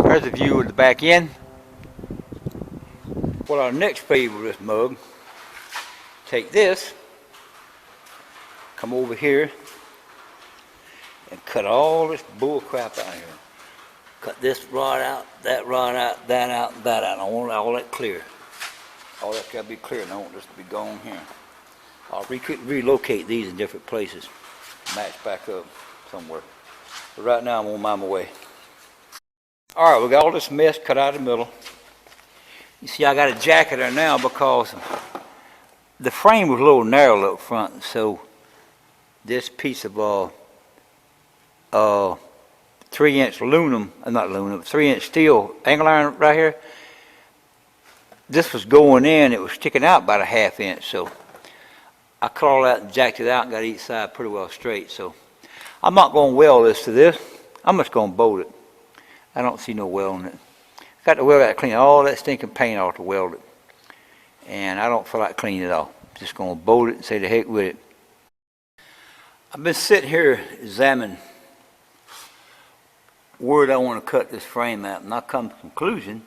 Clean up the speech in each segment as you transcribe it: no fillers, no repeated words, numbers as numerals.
There's a view of the back end. Well, our next phase with this mug, take this, come over here, and cut all this bull crap out here. Cut this rod out, that rod out, that out, that out. I want all that clear. All that's got to be clear, and I want this to be gone here. I'll relocate these in different places, match back up somewhere. But right now I'm on my way. All right, we got all this mess cut out of the middle. You see, I got a jacket there now because the frame was a little narrow up front, so this piece of 3-inch aluminum, not aluminum, 3-inch steel angle iron right here, this was going in, it was sticking out about a 1/2 inch, so I cut all that and jacked it out and got each side pretty well straight. So I'm not going to weld this to this, I'm just going to bolt it. I don't see no welding it. Got to weld that, clean all that stinking paint off to weld it. And I don't feel like cleaning it off. Just going to bolt it and say the heck with it. I've been sitting here examining where I want to cut this frame at, and I come to the conclusion,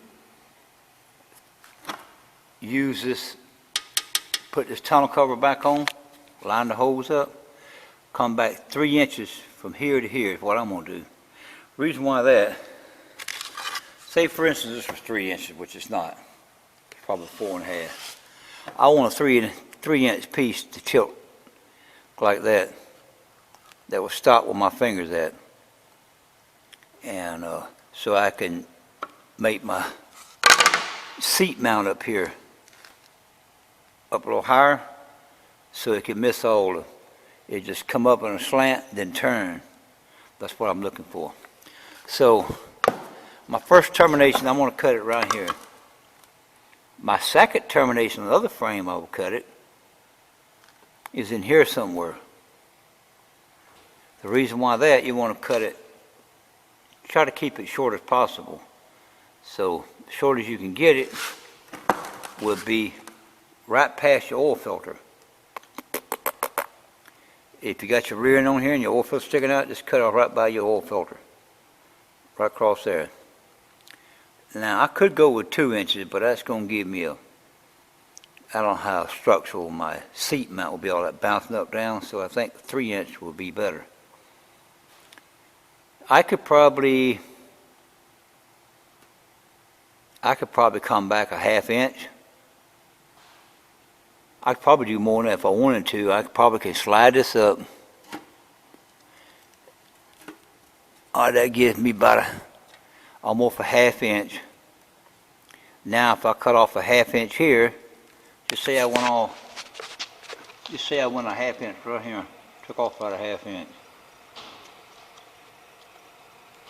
use this, put this tunnel cover back on, line the holes up, come back 3 inches from here to here is what I'm going to do. Reason why that, say for instance this was 3 inches, which it's not, it's probably 4.5. I want a 3-inch piece to tilt like that, that will stop where my finger's at. And so I can make my seat mount up here up a little higher so it can miss all the, it just come up in a slant then turn. That's what I'm looking for. So my first termination, I'm going to cut it right here. My second termination of the other frame I will cut it is in here somewhere. The reason why that, you want to cut it, try to keep it short as possible. So short as you can get it will be right past your oil filter. If you got your rear end on here and your oil filter sticking out, just cut off right by your oil filter. Right across there. Now I could go with 2 inches, but that's going to give me a, I don't know how structural my seat mount will be, all that bouncing up down, so I think 3 inch will be better. I could probably come back a 1/2 inch. I could probably do more than that if I wanted to. I probably could slide this up. All right, that gives me about almost a 1/2 inch. Now if I cut off a 1/2 inch here, just say I went a 1/2 inch right here, took off about a 1/2 inch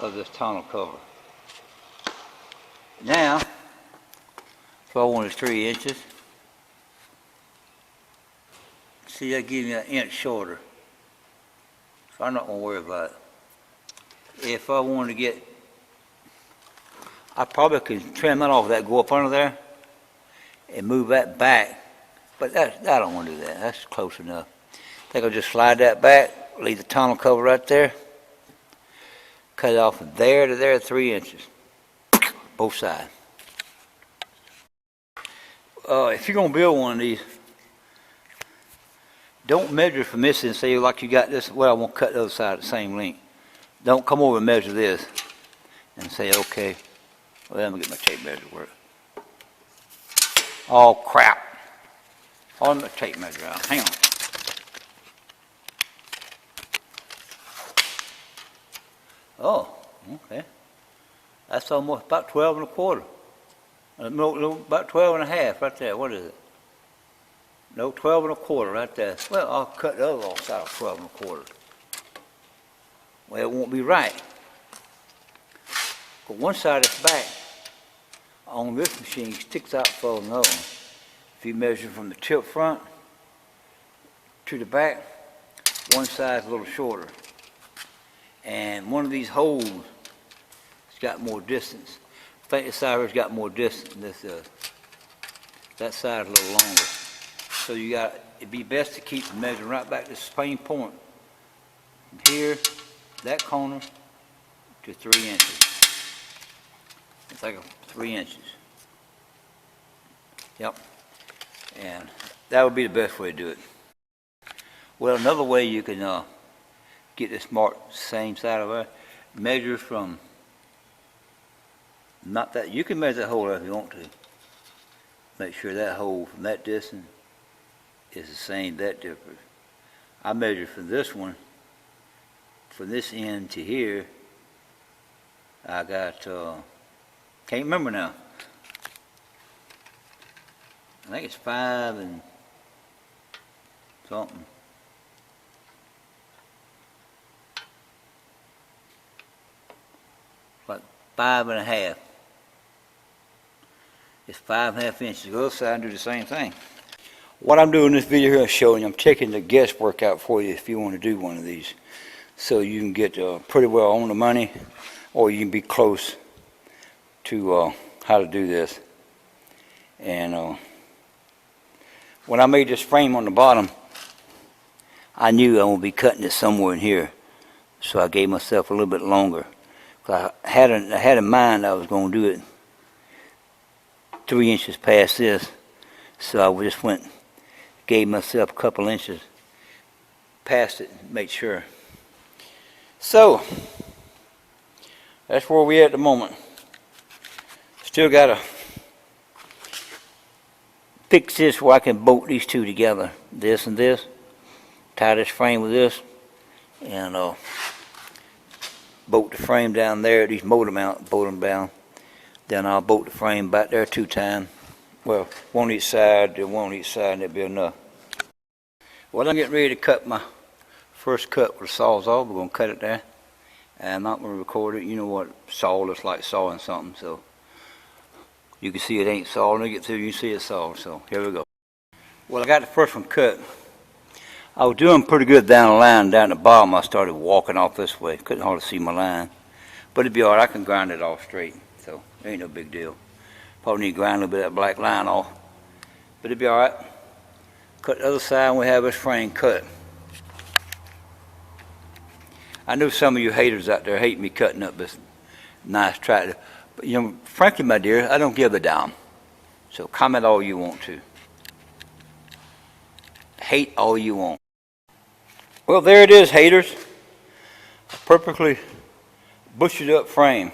of this tonneau cover. Now, if I wanted 3 inches, see that gives me an inch shorter. So I'm not going to worry about it. If I wanted to get, I probably could trim that off, that go up under there, and move that back. But I don't want to do that. That's close enough. I think I'll just slide that back, leave the tonneau cover right there, cut it off from there to there 3 inches, both sides. If you're going to build one of these, don't measure from this and say like you got this, well I want to cut the other side the same length. Don't come over and measure this and say, okay, well let me get my tape measure to work. Oh crap. Oh, let me tape measure out. Hang on. Oh, okay. That's almost about 12 1/4. No, about 12 1/2 right there. What is it? No, 12 1/4 right there. Well, I'll cut the other side of 12 1/4. Well, it won't be right. But one side is back on this machine sticks out further than the other one. If you measure from the tip front to the back, one side's a little shorter. And one of these holes has got more distance. I think this side here's got more distance than this does. That side's a little longer. So it'd be best to keep measuring right back to the same point. From here, that corner, to 3 inches. It's like 3 inches. Yep. And that would be the best way to do it. Well, another way you can get this mark same side of there, measure from, not that, you can measure that hole if you want to. Make sure that hole from that distance is the same, that difference. I measure from this one, from this end to here, I got, can't remember now. I think it's 5 and something. Like 5.5. It's 5.5 inches. Go outside and do the same thing. What I'm doing in this video here is showing you, I'm taking the guesswork out for you if you want to do one of these. So you can get pretty well on the money, or you can be close to how to do this. And when I made this frame on the bottom, I knew I would be cutting it somewhere in here. So I gave myself a little bit longer. I had in mind I was going to do it 3 inches past this. So I just gave myself a couple inches past it, made sure. So that's where we are at the moment. Still got to fix this where I can bolt these two together, this and this, tie this frame with this, and bolt the frame down there, these motor mount, bolt them down. Then I'll bolt the frame back there 2 times. Well, one each side, then one on each side, and that'll be enough. Well, I'm getting ready to cut my first cut with the Sawzall. We're going to cut it there. And I'm not going to record it. You know what saw looks like, sawing something. So you can see it ain't sawed. When I get through, you can see it's sawed. So here we go. Well, I got the first one cut. I was doing pretty good down the line. Down the bottom, I started walking off this way. Couldn't hardly see my line. But it'd be all right. I can grind it off straight. So it ain't no big deal. Probably need to grind a little bit of that black line off. But it'd be all right. Cut the other side and we have this frame cut. I know some of you haters out there hate me cutting up this nice tractor. But you know, frankly, my dear, I don't give a damn. So comment all you want to. Hate all you want. Well, there it is, haters. A perfectly bushed up frame.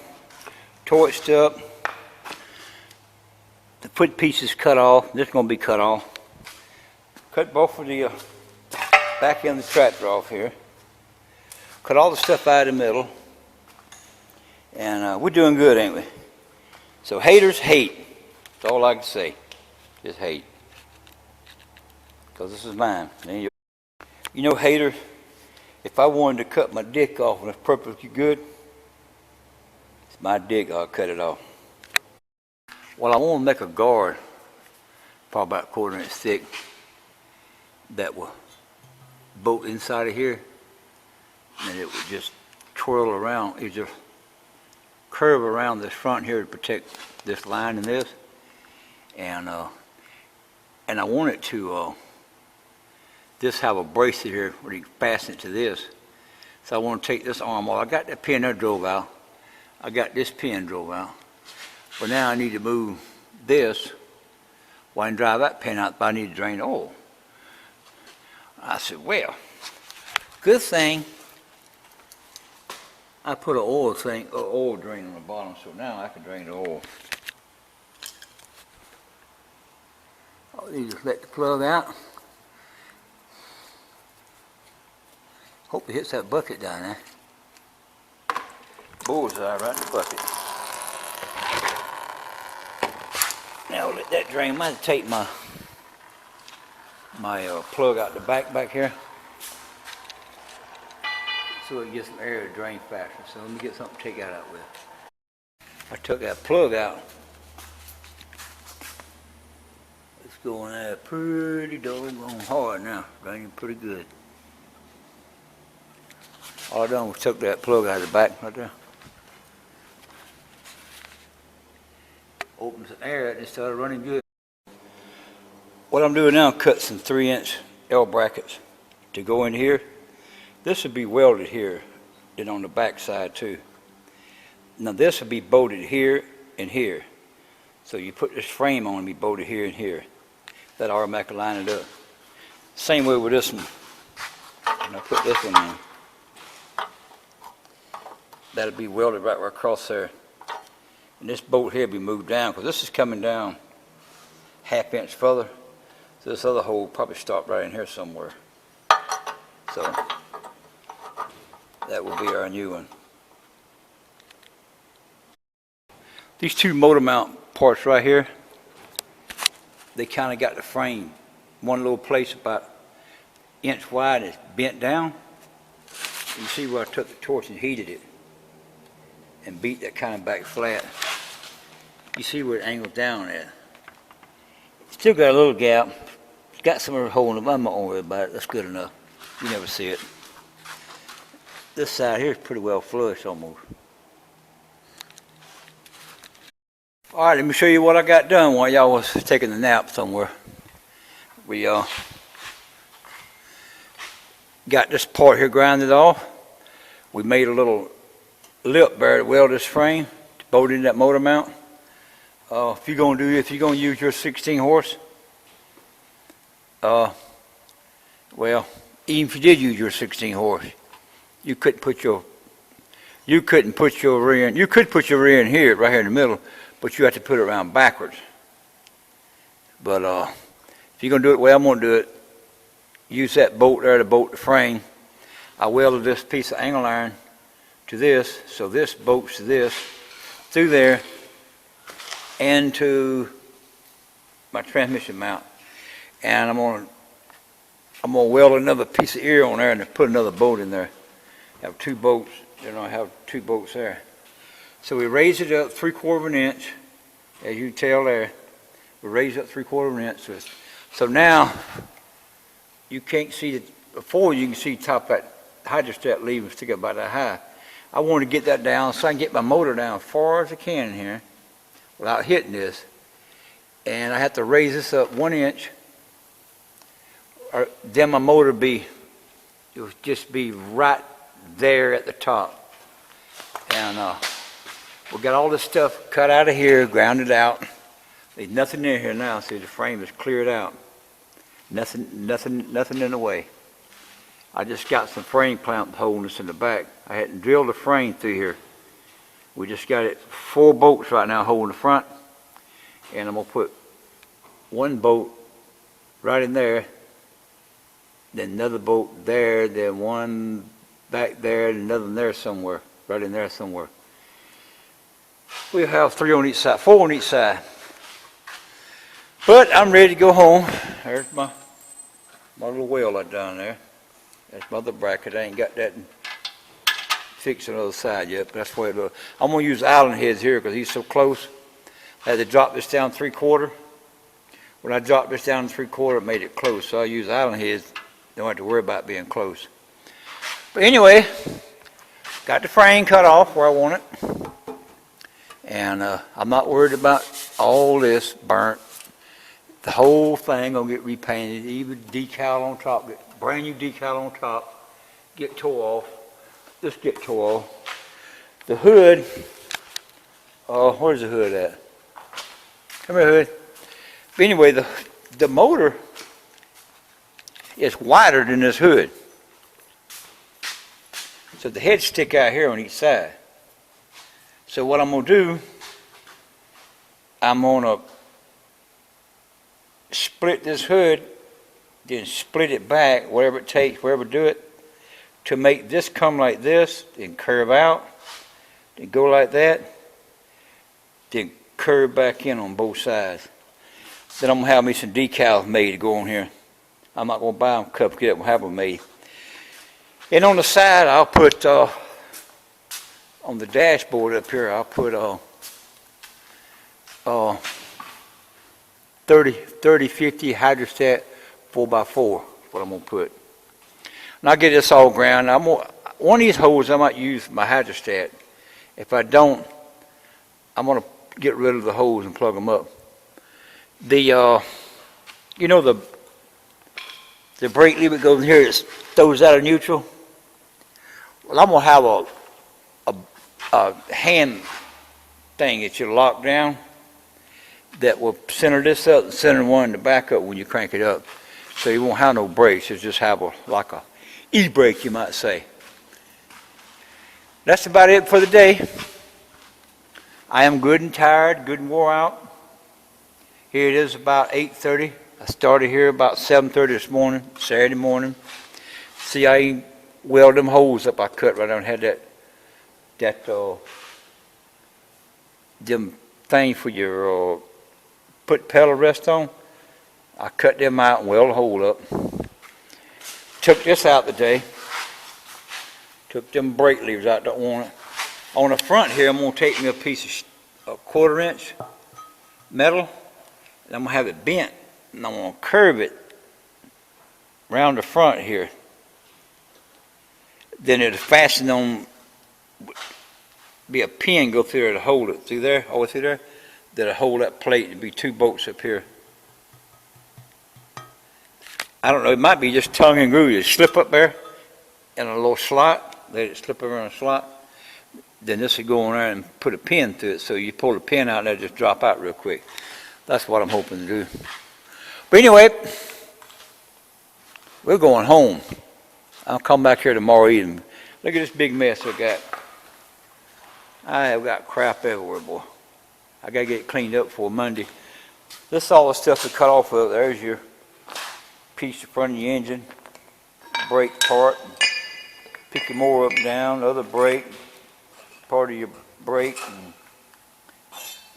Torched up. The foot pieces cut off. This is going to be cut off. Cut both of the back end of the tractor off here. Cut all the stuff out of the middle. And we're doing good, ain't we? So haters hate. That's all I can say. Just hate. Because this is mine. You know, hater, if I wanted to cut my dick off and it's perfectly good, it's my dick, I'll cut it off. Well, I want to make a guard, probably about 1/4 inch thick, that will bolt inside of here, and it would just twirl around. It would just curve around this front here to protect this line and this, and I want it to this have a bracelet here where you can fasten it to this. So I want to take this arm off. I got that pin there drove out. I got this pin drove out. But now I need to move this. Well, I can drive that pin out, but I need to drain the oil. I said, well, good thing I put an oil drain on the bottom, so now I can drain the oil. You just let the plug out. Hope it hits that bucket down there. Bullseye right in the bucket. Now let that drain. I might take my plug out the back here, so it gets some air to drain faster. So let me get something to take that out with. I took that plug out. It's going out pretty doggone hard now. Draining pretty good. All I done was took that plug out of the back right there. Opened some air and it started running good. What I'm doing now, cut some 3-inch L brackets to go in here. This would be welded here and on the back side too. Now this will be bolted here and here. So you put this frame on and be bolted here and here. That automatically line it up. Same way with this one. And I put this one on. That'll be welded right across there. And this bolt here be moved down because this is coming down ½ inch further. So this other hole probably stop right in here somewhere. So that will be our new one. These two motor mount parts right here, they kind of got the frame. One little place about inch wide is bent down. You see where I took the torch and heated it and beat that kind of back flat. You see where it angled down at. Still got a little gap. It's got some of the hole in it. I'm not worried about it. That's good enough. You never see it. This side here is pretty well flush almost. All right, let me show you what I got done while y'all was taking a nap somewhere. We got this part here grinded off. We made a little lip there to weld this frame, to bolt in that motor mount. If you're gonna use your 16 horse, well, even if you did use your 16 horse, you couldn't put your rear end. You could put your rear end here, right here in the middle, but you have to put it around backwards. But if you're gonna do it the way I'm gonna do it, use that bolt there to bolt the frame. I welded this piece of angle iron to this, so this bolts to this, through there, and to my transmission mount. And I'm gonna weld another piece of ear on there and put another bolt in there. Have two bolts, I have two bolts there. So we raise it up 3/4 of an inch, as you can tell there. We raise it up 3/4 of an inch. So now you can't see before you can see top of that hydrostat lever and stick up about that high. I want to get that down so I can get my motor down as far as I can in here without hitting this. And I have to raise this up 1 inch, or then my motor it will just be right there at the top. And we got all this stuff cut out of here, grounded out. There's nothing in here now. See, the frame is cleared out. Nothing in the way. I just got some frame clamps holding this in the back. I hadn't drilled the frame through here. We just got it 4 bolts right now holding the front. And I'm gonna put one bolt right in there, then another bolt there, then one back there, and another in there somewhere, right in there somewhere. We'll have 3 on each side, 4 on each side. But I'm ready to go home. There's my little wheel I done there. That's my other bracket. I ain't got that fixed on the other side yet, but that's the way it looks. I'm gonna use island heads here because he's so close. I had to drop this down 3/4. When I dropped this down 3/4, it made it close. So I use island heads. Don't have to worry about being close. But anyway, got the frame cut off where I want it. And I'm not worried about all this burnt. The whole thing gonna get repainted, even decal on top, get brand new decal on top, get tore off. This get tore off. The hood, where's the hood at? Come here, hood. But anyway, the motor is wider than this hood. So the heads stick out here on each side. So what I'm gonna do, I'm gonna split this hood, then split it back, whatever it takes, wherever do it, to make this come like this, then curve out, then go like that, then curve back in on both sides. Then I'm gonna have me some decals made to go on here. I'm not gonna buy them Cub Cadet, I'm gonna have them made. And on the side, I'll put, on the dashboard up here, I'll put 30-50 hydrostat 4x4, what I'm gonna put. And I'll get this all ground. One of these holes I might use my hydrostat. If I don't, I'm gonna get rid of the holes and plug them up. The brake lever goes in here, it throws out of neutral. Well, I'm gonna have a hand thing that you lock down that will center this up and center one in the back up when you crank it up. So you won't have no brakes. You'll just have like a e-brake, you might say. That's about it for the day. I am good and tired, good and wore out. Here it is about 8:30. I started here about 7:30 this morning, Saturday morning. See, I weld them holes up I cut right there and had them thing for your put pedal rest on. I cut them out and weld a hole up. Took this out today. Took them brake levers out, don't want it. On the front here, I'm going to take me a piece of 1/4 inch metal, and I'm going to have it bent, and I'm going to curve it around the front here. Then it'll fasten on, be a pin go through there to hold it. Through there, all the way through there, that'll hold that plate. There'll be 2 bolts up here. I don't know, it might be just tongue and groove. You slip up there in a little slot, let it slip around a slot. Then this will go in there and put a pin through it, so you pull the pin out and it'll just drop out real quick. That's what I'm hoping to do. But anyway, we're going home. I'll come back here tomorrow evening. Look at this big mess I got. I have got crap everywhere, boy. I got to get it cleaned up for Monday. This is all the stuff to cut off of. There's your piece in front of your engine, brake part. Pick your motor up and down, the other brake, part of your brake, and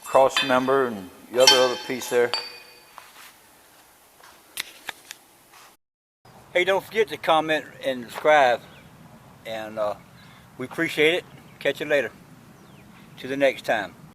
cross member, and the other piece there. Hey, don't forget to comment and subscribe, and we appreciate it. Catch you later. To the next time.